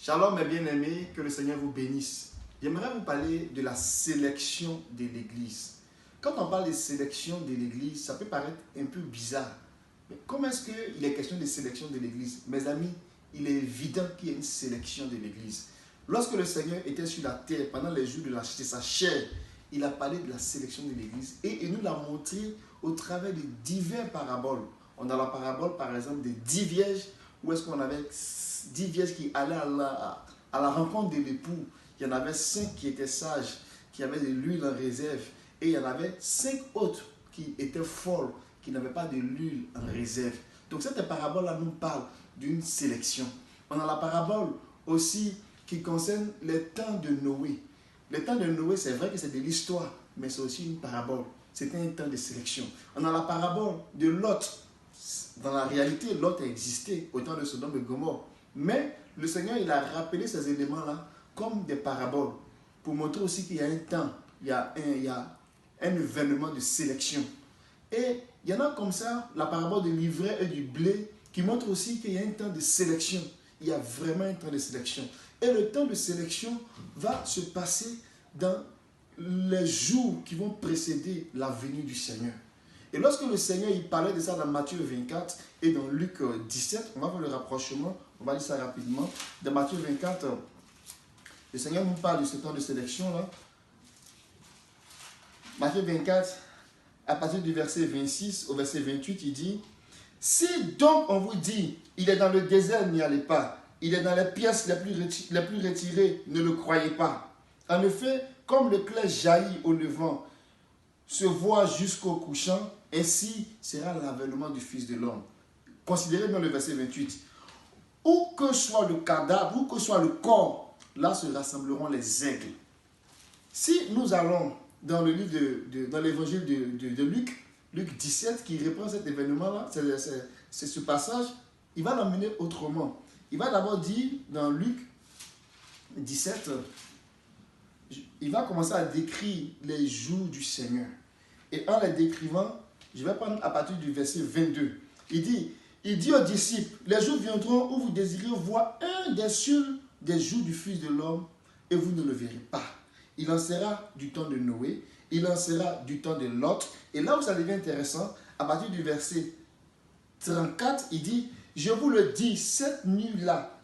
Shalom mes bien-aimés, que le Seigneur vous bénisse. J'aimerais vous parler de la sélection de l'Église. Quand on parle de sélection de l'Église, ça peut paraître un peu bizarre. Mais comment est-ce qu'il est question de sélection de l'Église? Mes amis, il est évident qu'il y a une sélection de l'Église. Lorsque le Seigneur était sur la terre, pendant les jours de sa chair, il a parlé de la sélection de l'Église et il nous l'a montré au travers de divers paraboles. On a la parabole par exemple des 10 vierges, où est-ce qu'on avait 10 vierges qui allaient à la rencontre de l'époux. Il y en avait 5 qui étaient sages, qui avaient de l'huile en réserve. Et il y en avait 5 autres qui étaient folles, qui n'avaient pas de l'huile en réserve. Donc cette parabole-là nous parle d'une sélection. On a la parabole aussi qui concerne les temps de Noé. Les temps de Noé, c'est vrai que c'est de l'histoire, mais c'est aussi une parabole. C'était un temps de sélection. On a la parabole de Lot. Dans la réalité, Lot a existé au temps de Sodome et Gomorrhe. Mais le Seigneur, il a rappelé ces éléments-là comme des paraboles pour montrer aussi qu'il y a un temps, il y a un événement de sélection. Et il y en a comme ça, la parabole de l'ivraie et du blé, qui montre aussi qu'il y a un temps de sélection. Il y a vraiment un temps de sélection. Et le temps de sélection va se passer dans les jours qui vont précéder la venue du Seigneur. Et lorsque le Seigneur il parlait de ça dans Matthieu 24 et dans Luc 17, on va faire le rapprochement, on va lire ça rapidement. Dans Matthieu 24, le Seigneur nous parle de ce temps de sélection là. Matthieu 24, à partir du verset 26 au verset 28, il dit: si donc on vous dit, il est dans le désert, n'y allez pas. Il est dans les pièces les plus retirées, ne le croyez pas. En effet, comme le clair jaillit au levant, se voit jusqu'au couchant, ainsi sera l'avènement du Fils de l'homme. Considérez bien le verset 28. Où que soit le cadavre, où que soit le corps, là se rassembleront les aigles. Si nous allons dans le livre dans l'évangile de Luc, Luc 17, qui reprend cet événement-là, c'est ce passage, il va l'emmener autrement. Il va d'abord dire dans Luc 17, il va commencer à décrire les jours du Seigneur. Et en les décrivant, je vais prendre à partir du verset 22. Il dit aux disciples, les jours viendront où vous désirez voir un des jours du Fils de l'homme et vous ne le verrez pas. Il en sera du temps de Noé, il en sera du temps de Lot. Et là où ça devient intéressant, à partir du verset 34, il dit, je vous le dis, cette nuit-là,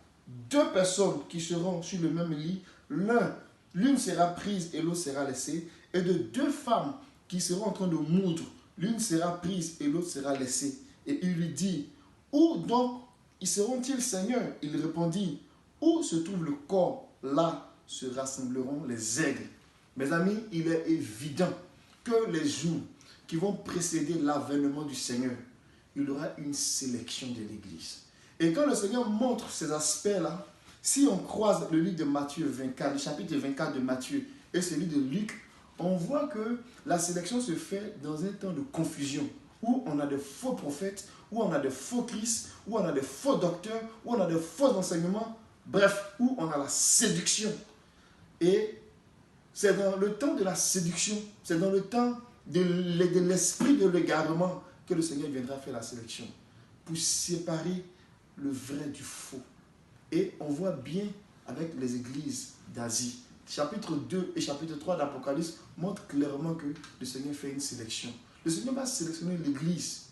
2 personnes qui seront sur le même lit, l'une sera prise et l'autre sera laissée, et de 2 femmes qui seront en train de moudre, l'une sera prise et l'autre sera laissée. Et il lui dit, où donc y seront-ils, Seigneur? Il répondit, où se trouve le corps, là se rassembleront les aigles. Mes amis, il est évident que les jours qui vont précéder l'avènement du Seigneur, il y aura une sélection de l'Église. Et quand le Seigneur montre ces aspects-là, si on croise le livre de Matthieu 24, le chapitre 24 de Matthieu et celui de Luc, on voit que la sélection se fait dans un temps de confusion, où on a de faux prophètes, où on a de faux Christ, où on a de faux docteurs, où on a de faux enseignements, bref, où on a la séduction. Et c'est dans le temps de la séduction, c'est dans le temps de l'esprit de l'égarement que le Seigneur viendra faire la sélection, pour séparer le vrai du faux. Et on voit bien avec les églises d'Asie. Chapitre 2 et chapitre 3 d'Apocalypse montrent clairement que le Seigneur fait une sélection. Le Seigneur va sélectionner l'église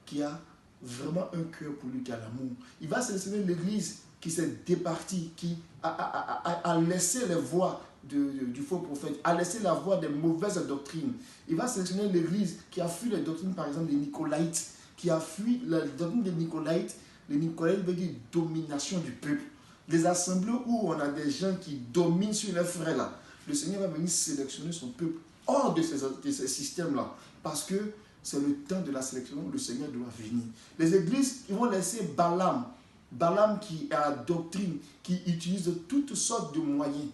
qui a vraiment un cœur pour lui, qui a l'amour. Il va sélectionner l'église qui s'est départie, qui a laissé les voies du faux prophète, a laissé la voie des mauvaises doctrines. Il va sélectionner l'église qui a fui les doctrines, par exemple, des Nicolaïtes, qui a fui la doctrine des Nicolaïtes. Les Nicolaïtes veut dire domination du peuple. Des assemblées où on a des gens qui dominent sur les frères là. Le Seigneur va venir sélectionner son peuple hors de ces systèmes-là. Parce que c'est le temps de la sélection où le Seigneur doit venir. Les églises, ils vont laisser Balaam. Balaam qui a la doctrine, qui utilise toutes sortes de moyens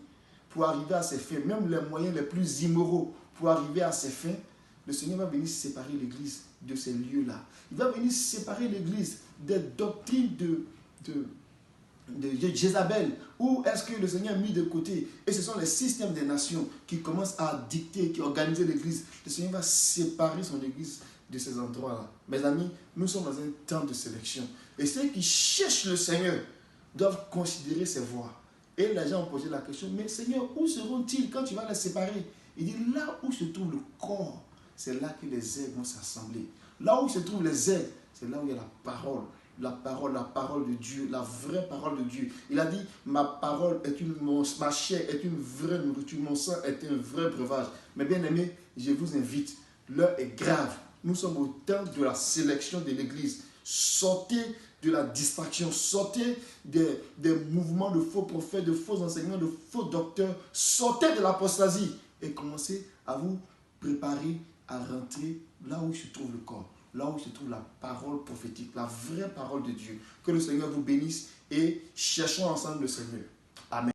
pour arriver à ses fins, même les moyens les plus immoraux pour arriver à ses fins. Le Seigneur va venir séparer l'église de ces lieux-là. Il va venir séparer l'église des doctrines de Jézabel, où est-ce que le Seigneur a mis de côté, et ce sont les systèmes des nations qui commencent à dicter, qui organisent l'église. Le Seigneur va séparer son église de ces endroits-là. Mes amis, nous sommes dans un temps de sélection, et ceux qui cherchent le Seigneur doivent considérer ses voies. Et les gens ont posé la question, mais Seigneur, où seront-ils quand tu vas les séparer? Il dit, là où se trouve le corps, c'est là que les aigles vont s'assembler. Là où se trouvent les aigles, c'est là où il y a la parole. La parole de Dieu, la vraie parole de Dieu. Il a dit, ma parole est ma chair est une vraie nourriture, mon sang est un vrai breuvage. Mais bien aimés, je vous invite, l'heure est grave. Nous sommes au temps de la sélection de l'Église. Sortez de la distraction, sortez des mouvements de faux prophètes, de faux enseignements, de faux docteurs. Sortez de l'apostasie et commencez à vous préparer à rentrer là où se trouve le corps. Là où se trouve la parole prophétique, la vraie parole de Dieu. Que le Seigneur vous bénisse et cherchons ensemble le Seigneur.